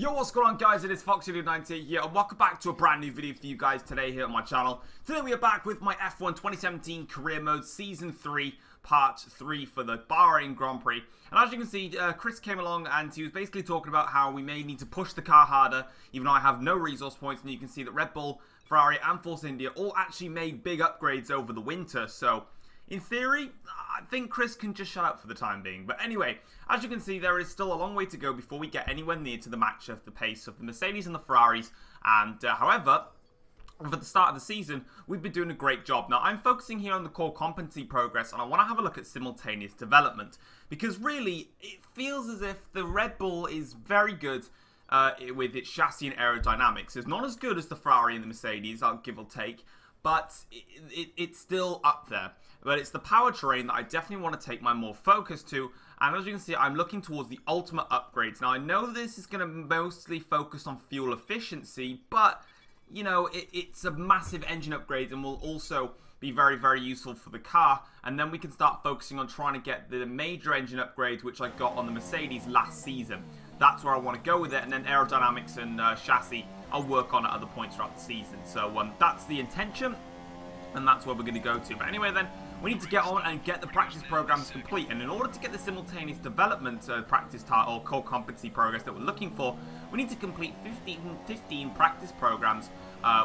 Yo, what's going on, guys? It is Foxy90 here, and welcome back to a brand new video for you guys today here on my channel. Today we are back with my F1 2017 Career Mode Season 3, Part 3 for the Bahrain Grand Prix. And as you can see, Chris came along and he was basically talking about how we may need to push the car harder, even though I have no resource points. And you can see that Red Bull, Ferrari and Force India all actually made big upgrades over the winter. So, in theory, I think Chris can just shut up for the time being. But anyway, as you can see, there is still a long way to go before we get anywhere near to the match of the pace of the Mercedes and the Ferraris. And however, for the start of the season, we've been doing a great job. Now, I'm focusing here on the core competency progress, and I want to have a look at simultaneous development. Because really, it feels as if the Red Bull is very good with its chassis and aerodynamics. It's not as good as the Ferrari and the Mercedes, I'll give or take, but it's still up there. But it's the powertrain that I definitely want to take my more focus to. And as you can see, I'm looking towards the ultimate upgrades. Now, I know this is going to mostly focus on fuel efficiency, but, you know, it's a massive engine upgrade and will also be very, very useful for the car. And then we can start focusing on trying to get the major engine upgrades, which I got on the Mercedes last season. That's where I want to go with it. And then aerodynamics and chassis, I'll work on at other points throughout the season. So that's the intention, and that's where we're going to go to. But anyway then, we need to get on and get the practice programs complete. And in order to get the simultaneous development practice or core competency progress that we're looking for, we need to complete 15 practice programs,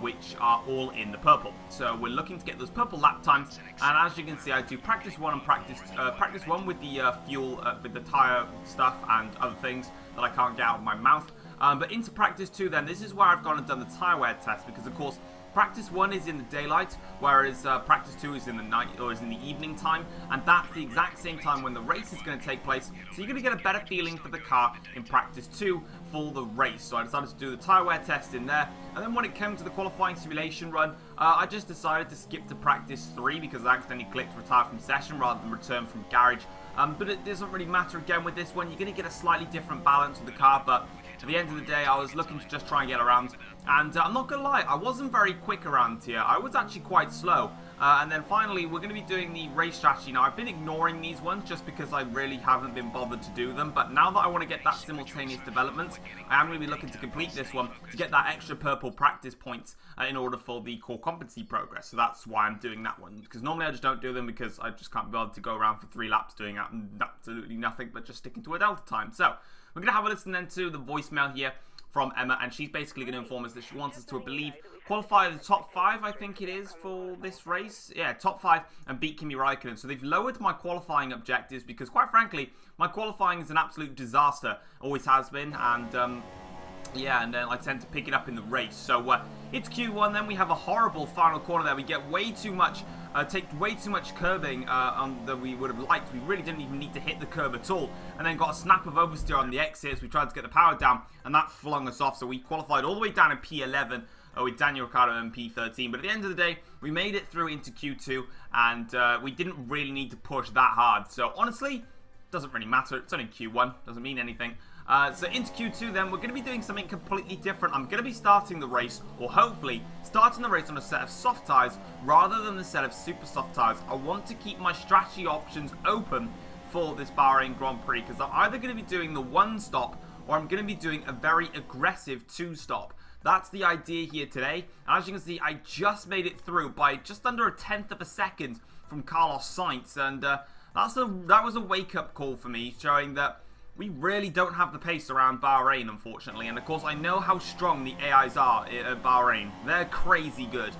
which are all in the purple. So we're looking to get those purple lap times. And as you can see, I do practice 1 and practice 1 with the fuel, with the tire stuff and other things that I can't get out of my mouth. But into practice 2 then, this is where I've gone and done the tire wear test, because of course, practice 1 is in the daylight, whereas practice 2 is in the night, or is in the evening time, and that's the exact same time when the race is going to take place. So you're going to get a better feeling for the car in practice 2 for the race. So I decided to do the tyre wear test in there, and then when it came to the qualifying simulation run, I just decided to skip to practice 3 because I accidentally clicked retire from session rather than return from garage. But it doesn't really matter again with this one. You're going to get a slightly different balance with the car, but at the end of the day, I was looking to just try and get around. And I'm not going to lie, I wasn't very quick around here. I was actually quite slow. And then finally, we're going to be doing the race strategy. Now, I've been ignoring these ones just because I really haven't been bothered to do them. But now that I want to get that simultaneous development, I am going to be looking to complete this one to get that extra purple practice points in order for the core competency progress. So that's why I'm doing that one. Because normally I just don't do them because I just can't be bothered to go around for 3 laps doing absolutely nothing but just sticking to a delta time. So we're going to have a listen then to the voicemail here from Emma, and she's basically going to inform us that she wants us to, I believe, qualify the top 5, I think it is, for this race. Yeah, top 5, and beat Kimi Raikkonen. So they've lowered my qualifying objectives because, quite frankly, my qualifying is an absolute disaster. Always has been, and yeah, and then I tend to pick it up in the race. So it's Q1, then we have a horrible final corner there. We get way too much, take way too much curbing than we would have liked. We really didn't even need to hit the curb at all. And then got a snap of oversteer on the exit as we tried to get the power down, and that flung us off. So we qualified all the way down in P11 with Daniel Ricciardo in P13. But at the end of the day, we made it through into Q2, and we didn't really need to push that hard. So honestly, doesn't really matter. It's only Q1, doesn't mean anything. So into Q2 then, we're going to be doing something completely different. I'm going to be starting the race, or hopefully starting the race on a set of soft tyres rather than the set of super soft tyres. I want to keep my strategy options open for this Bahrain Grand Prix, because I'm either going to be doing the 1-stop or I'm going to be doing a very aggressive 2-stop. That's the idea here today. And as you can see, I just made it through by just under a 1/10 of a second from Carlos Sainz, and that was a wake-up call for me, showing that we really don't have the pace around Bahrain, unfortunately. And of course, I know how strong the AIs are at Bahrain. They're crazy good.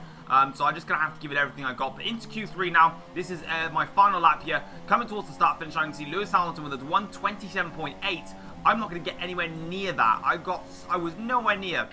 So I'm just going to have to give it everything I got. But into Q3 now. This is my final lap here. Coming towards the start finish, I can see Lewis Hamilton with a 1:27.8. I'm not going to get anywhere near that. I was nowhere near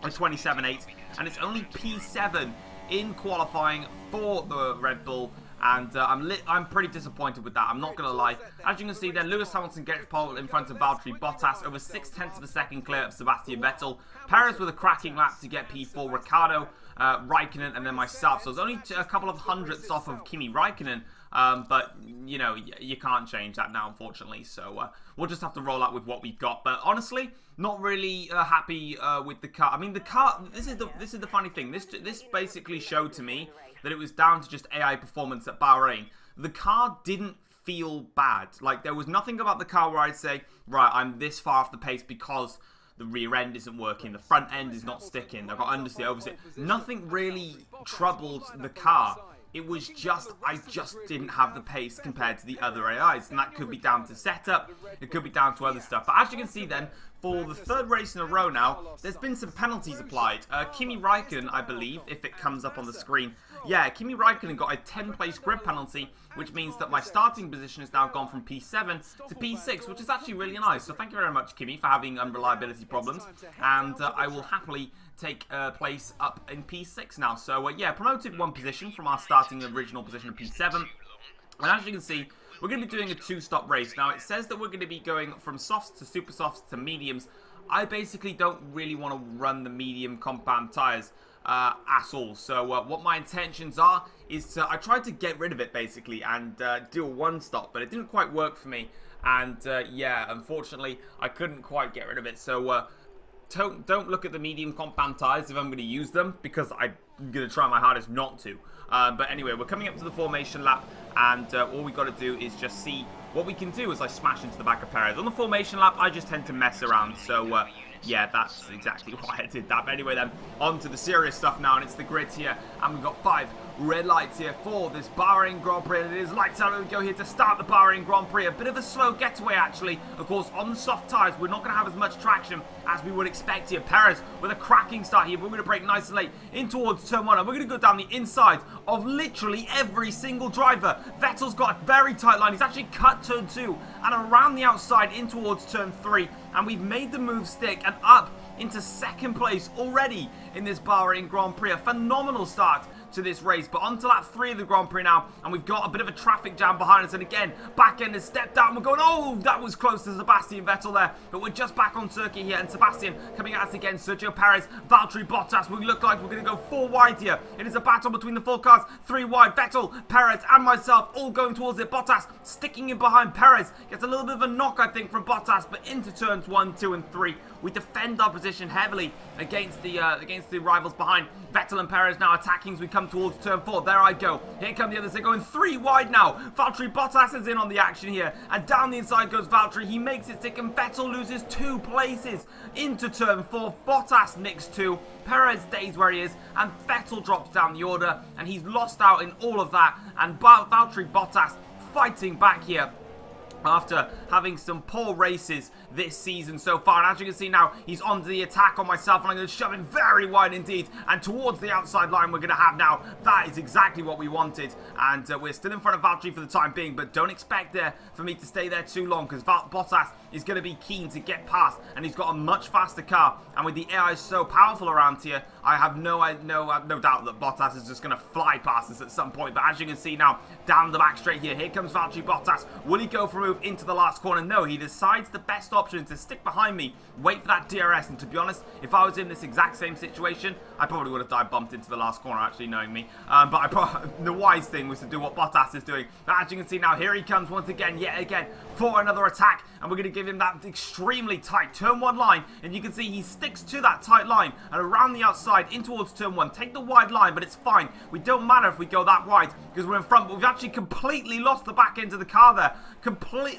a 27.8. And it's only P7 in qualifying for the Red Bull. And I'm pretty disappointed with that, I'm not going to lie. As you can see then, Lewis Hamilton gets pole in front of Valtteri Bottas, over 0.6 of a second clear of Sebastian Vettel. Perez with a cracking lap to get P4, Ricciardo, Raikkonen, and then myself. So it's only a couple of hundredths off of Kimi Raikkonen, but, you know, you can't change that now, unfortunately. So we'll just have to roll out with what we've got. But honestly, not really happy with the car. I mean, the car, this is the funny thing. This basically showed to me that it was down to just AI performance at Bahrain. The car didn't feel bad. Like, there was nothing about the car where I'd say, right, I'm this far off the pace because the rear end isn't working, the front end is not sticking, I've got understeer, oversteer. Nothing really troubled the car. It was just, I just didn't have the pace compared to the other AIs, and that could be down to setup, it could be down to other stuff. But as you can see then, for the third race in a row now, there's been some penalties applied. Kimi Raikkonen, I believe, if it comes up on the screen. Yeah, Kimi Raikkonen got a 10-place grid penalty, which means that my starting position has now gone from P7 to P6, which is actually really nice. So thank you very much, Kimi, for having unreliability problems. And I will happily take place up in P6 now. So yeah, promoted one position from our starting original position of P7. And as you can see, we're going to be doing a 2-stop race. Now, it says that we're going to be going from softs to super softs to mediums. I basically don't really want to run the medium compound tyres at all. So what my intentions are is I tried to get rid of it basically and do a 1-stop, but it didn't quite work for me. And yeah, unfortunately, I couldn't quite get rid of it. So don't look at the medium compound tyres if I'm going to use them, because I'm going to try my hardest not to. But anyway, we're coming up to the formation lap, and all we got to do is just see what we can do as I smash into the back of Perez. On the formation lap, I just tend to mess around, so yeah, that's exactly why I did that. But anyway then, on to the serious stuff now, and it's the grids here, and we've got 5 red lights here for this Bahrain Grand Prix, and it is lights out. We go here to start the Bahrain Grand Prix. A bit of a slow getaway actually. Of course, on the soft tyres, we're not going to have as much traction as we would expect here. Perez with a cracking start here, but we're going to brake nice and late in towards turn 1, and we're going to go down the inside of literally every single driver. Vettel's got a very tight line. He's actually cut turn 2 and around the outside in towards turn 3, and we've made the move stick and up into 2nd place already in this Bahrain Grand Prix. A phenomenal start to this race, but on to lap 3 of the Grand Prix now, and we've got a bit of a traffic jam behind us, and again, back end has stepped out, and we're going, oh, that was close to Sebastian Vettel there, but we're just back on circuit here, and Sebastian coming at us again, Sergio Perez, Valtteri Bottas. We look like we're going to go 4 wide here. It is a battle between the 4 cars, 3 wide, Vettel, Perez, and myself, all going towards it. Bottas sticking in behind Perez, gets a little bit of a knock, I think, from Bottas, but into turns 1, 2, and 3. We defend our position heavily against the rivals behind. Vettel and Perez now attacking as we come towards turn 4. There I go. Here come the others. They're going 3 wide now. Valtteri Bottas is in on the action here. And down the inside goes Valtteri. He makes it stick, and Vettel loses 2 places into turn 4. Bottas nicks 2. Perez stays where he is, and Vettel drops down the order, and he's lost out in all of that. And Valtteri Bottas fighting back here after having some poor races this season so far. And as you can see now, he's on the attack on myself, and I'm going to shove him very wide indeed, and towards the outside line we're going to have now. That is exactly what we wanted, and we're still in front of Valtteri for the time being, but don't expect there for me to stay there too long, because Bottas is going to be keen to get past, and he's got a much faster car, and with the AI so powerful around here, I have no doubt that Bottas is just going to fly past us at some point. But as you can see now, down the back straight here comes Valtteri Bottas. Will he go for a move into the last corner? No, he decides the best option is to stick behind me, wait for that DRS, and to be honest, if I was in this exact same situation, I probably would have dive bumped into the last corner, actually, knowing me. But the wise thing was to do what Bottas is doing. But as you can see now, here he comes once again, yet again, for another attack, and we're going to give him that extremely tight turn 1 line, and you can see he sticks to that tight line, and around the outside in towards turn 1. Take the wide line, but it's fine. We don't matter if we go that wide, because we're in front, but we've actually completely lost the back end of the car there.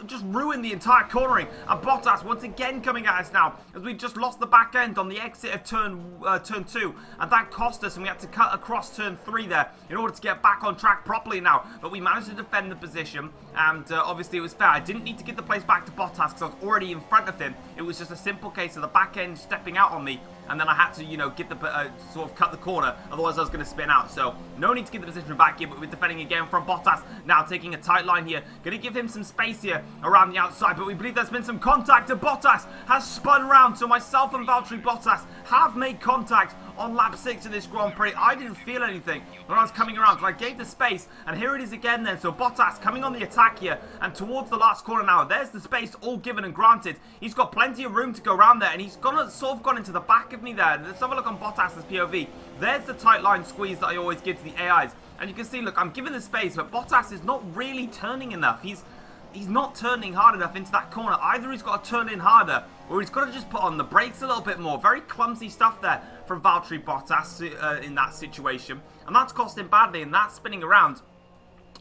Just ruined the entire cornering, and Bottas once again coming at us now, as we just lost the back end on the exit of turn 2, and that cost us, and we had to cut across turn 3 there in order to get back on track properly now. But we managed to defend the position, and obviously it was fair. I didn't need to give the place back to Bottas because I was already in front of him. It was just a simple case of the back end stepping out on me, and then I had to, you know, get the sort of cut the corner, otherwise I was going to spin out. So no need to give the position back here, but we're defending again from Bottas, now taking a tight line here, going to give him some space here around the outside, but we believe there's been some contact, and Bottas has spun around. So myself and Valtteri Bottas have made contact on lap 6 of this Grand Prix. I didn't feel anything when I was coming around, so I gave the space, and here it is again then. So Bottas coming on the attack here, and towards the last corner now. There's the space all given and granted. He's got plenty of room to go around there, and he's sort of gone into the back of me there. Let's have a look on Bottas's POV. There's the tight line squeeze that I always give to the AIs, and you can see, look, I'm giving the space, but Bottas is not really turning enough. He's not turning hard enough into that corner. Either he's got to turn in harder, or he's got to just put on the brakes a little bit more. Very clumsy stuff there from Valtteri Bottas in that situation, and that's cost him badly, and that's spinning around.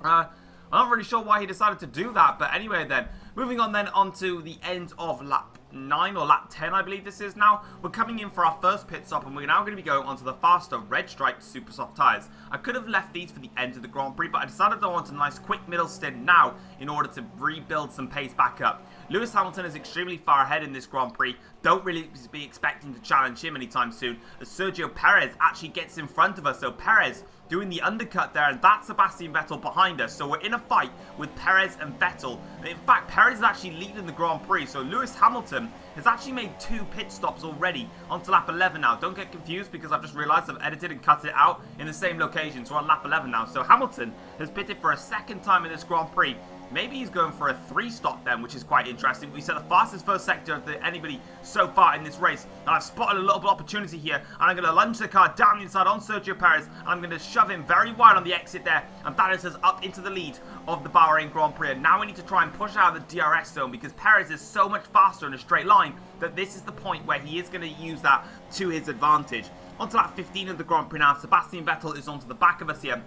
I'm not really sure why he decided to do that, but anyway then, moving on then onto the end of lap 9 or lap 10, I believe this is now. We're coming in for our first pit stop, and we're now going to be going onto the faster red striped super soft tyres. I could have left these for the end of the Grand Prix, but I decided I want a nice quick middle stint now in order to rebuild some pace back up. Lewis Hamilton is extremely far ahead in this Grand Prix. Don't really be expecting to challenge him anytime soon, as Sergio Perez actually gets in front of us. So Perez doing the undercut there, and that's Sebastian Vettel behind us. So we're in a fight with Perez and Vettel. In fact, Perez is actually leading the Grand Prix. So Lewis Hamilton has actually made 2 pit stops already onto lap 11 now. Don't get confused, because I've just realized I've edited and cut it out in the same location. So we're on lap 11 now. So Hamilton has pitted for a second time in this Grand Prix. Maybe he's going for a 3-stop then, which is quite interesting. We set the fastest first sector of anybody so far in this race. And I've spotted a little bit of opportunity here. And I'm going to lunge the car down the inside on Sergio Perez. And I'm going to shove him very wide on the exit there. And that is us up into the lead of the Bahrain Grand Prix. And now we need to try and push out of the DRS zone, because Perez is so much faster in a straight line that this is the point where he is going to use that to his advantage. Onto lap 15 of the Grand Prix now. Sebastian Vettel is onto the back of us here.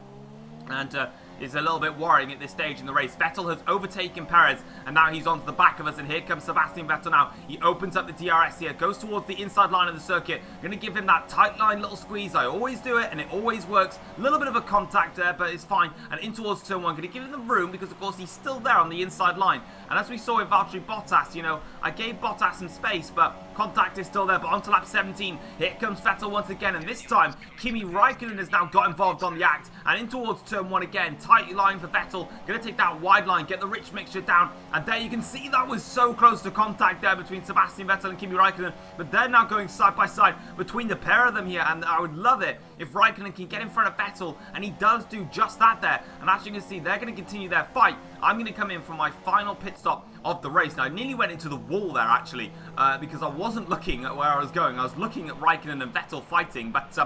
And is a little bit worrying at this stage in the race. Vettel has overtaken Perez, and now he's onto the back of us, and here comes Sebastian Vettel now. He opens up the DRS here, goes towards the inside line of the circuit. Going to give him that tight line little squeeze. I always do it, and it always works. A little bit of a contact there, but it's fine. And in towards turn 1. Going to give him the room, because of course he's still there on the inside line. And as we saw with Valtteri Bottas, you know, I gave Bottas some space, but contact is still there. But onto lap 17, here comes Vettel once again, and this time Kimi Raikkonen has now got involved on the act. And in towards turn 1 again, tight line for Vettel, going to take that wide line, get the rich mixture down, and there you can see that was so close to contact there between Sebastian Vettel and Kimi Raikkonen, but they're now going side by side between the pair of them here, and I would love it if Raikkonen can get in front of Vettel, and he does do just that there. And as you can see, they're going to continue their fight. I'm going to come in for my final pit stop of the race. Now, I nearly went into the wall there, actually, because I wasn't looking at where I was going. I was looking at Raikkonen and Vettel fighting, but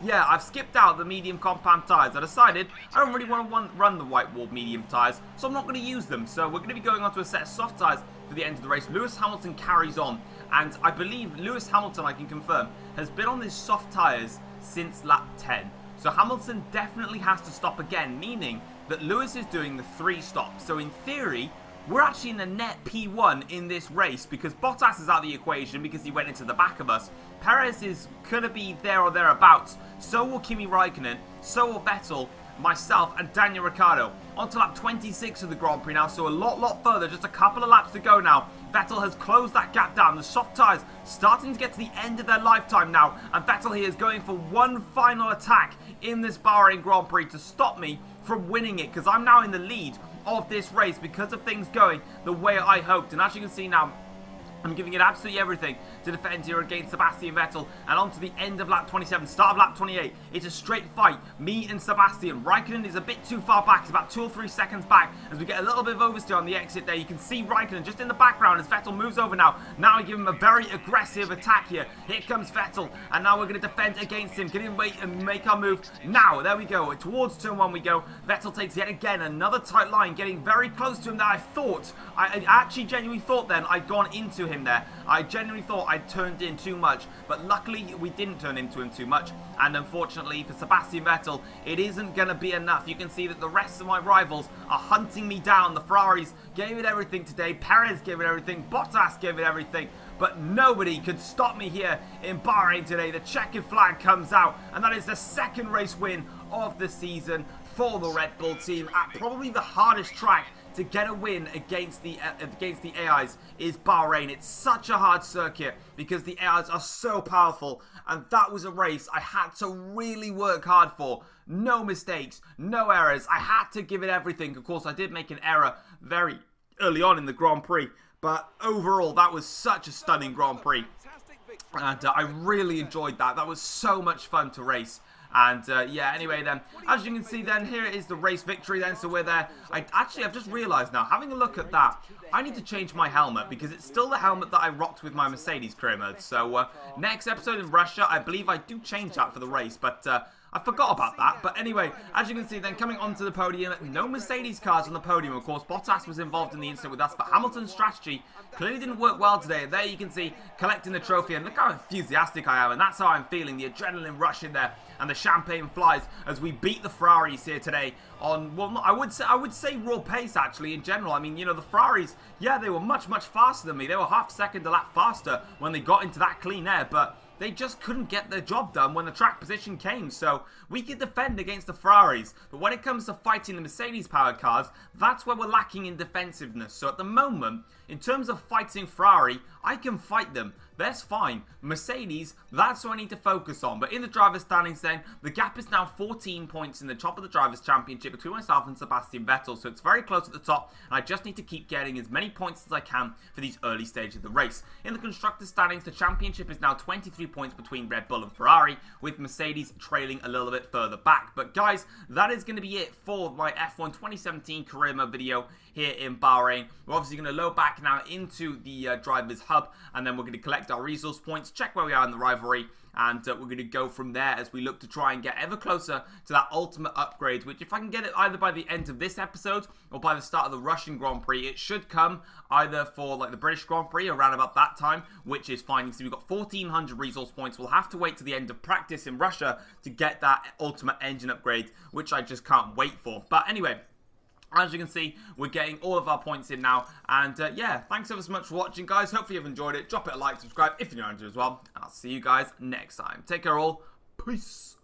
yeah, I've skipped out the medium compound tyres. I decided I don't really want to run the white wall medium tyres, so I'm not going to use them. So we're going to be going on to a set of soft tyres for the end of the race. Lewis Hamilton carries on, and I believe Lewis Hamilton, I can confirm, has been on these soft tyres since lap 10. So Hamilton definitely has to stop again, meaning that Lewis is doing the 3 stops. So in theory, we're actually in a net P1 in this race, because Bottas is out of the equation because he went into the back of us. Perez is going to be there or thereabouts. So will Kimi Raikkonen, so will Vettel, myself, and Daniel Ricciardo. On to lap 26 of the Grand Prix now, so a lot further, just a couple of laps to go now. Vettel has closed that gap down. The soft tyres starting to get to the end of their lifetime now, and Vettel here is going for one final attack in this Bahrain Grand Prix to stop me from winning it, because I'm now in the lead of this race because of things going the way I hoped. And as you can see now, I'm giving it absolutely everything to defend here against Sebastian Vettel. And on to the end of lap 27, start of lap 28. It's a straight fight, me and Sebastian. Raikkonen is a bit too far back. He's about 2 or 3 seconds back as we get a little bit of oversteer on the exit there. You can see Raikkonen just in the background as Vettel moves over now. Now we give him a very aggressive attack here. Here comes Vettel, and now we're going to defend against him. Get him wait and make our move. Now, there we go. Towards turn 1 we go. Vettel takes yet again another tight line, getting very close to him that I actually genuinely thought then I'd gone into him there. I genuinely thought I'd turned in too much, but luckily we didn't turn into him too much. And unfortunately for Sebastian Vettel, it isn't going to be enough. You can see that the rest of my rivals are hunting me down. The Ferraris gave it everything today. Perez gave it everything. Bottas gave it everything. But nobody could stop me here in Bahrain today. The checkered flag comes out, and that is the 2nd race win of the season for the Red Bull team at probably the hardest track to get a win against the AIs is Bahrain. It's such a hard circuit because the AIs are so powerful, and that was a race I had to really work hard for. No mistakes, no errors. I had to give it everything. Of course, I did make an error very early on in the Grand Prix, but overall, that was such a stunning Grand Prix, and I really enjoyed that. That was so much fun to race. And yeah, anyway then, as you can see then, here is the race victory then, so we're there. I've just realised now, having a look at that, I need to change my helmet, because it's still the helmet that I rocked with my Mercedes career mode. So next episode in Russia, I believe I do change that for the race, but I forgot about that. But anyway, as you can see then, coming onto the podium, no Mercedes cars on the podium. Of course, Bottas was involved in the incident with us, but Hamilton's strategy clearly didn't work well today. There you can see collecting the trophy, and look how enthusiastic I am, and that's how I'm feeling. The adrenaline rush in there, and the champagne flies as we beat the Ferraris here today on, well, I would say raw pace actually in general. I mean, you know, the Ferraris, yeah, they were much faster than me. They were half a second a lap faster when they got into that clean air, but they just couldn't get their job done when the track position came. So we could defend against the Ferraris, but when it comes to fighting the Mercedes powered cars, that's where we're lacking in defensiveness. So at the moment, in terms of fighting Ferrari, I can fight them. That's fine. Mercedes, that's what I need to focus on. But in the driver's standings then, the gap is now 14 points in the top of the Drivers' Championship between myself and Sebastian Vettel. So it's very close at the top, and I just need to keep getting as many points as I can for these early stages of the race. In the Constructors' standings, the championship is now 23 points between Red Bull and Ferrari, with Mercedes trailing a little bit further back. But guys, that is going to be it for my F1 2017 career mode video here in Bahrain. We're obviously going to load back now into the Drivers' Hub, and then we're going to collect our resource points, check where we are in the rivalry, and we're going to go from there as we look to try and get ever closer to that ultimate upgrade, which if I can get it either by the end of this episode or by the start of the Russian Grand Prix, it should come either for like the British Grand Prix around about that time, which is fine. So we've got 1,400 resource points. We'll have to wait to the end of practice in Russia to get that ultimate engine upgrade, which I just can't wait for. But anyway, as you can see, we're getting all of our points in now. And yeah, thanks ever so much for watching, guys. Hopefully you've enjoyed it. Drop it a like, subscribe if you're new as well. And I'll see you guys next time. Take care all. Peace.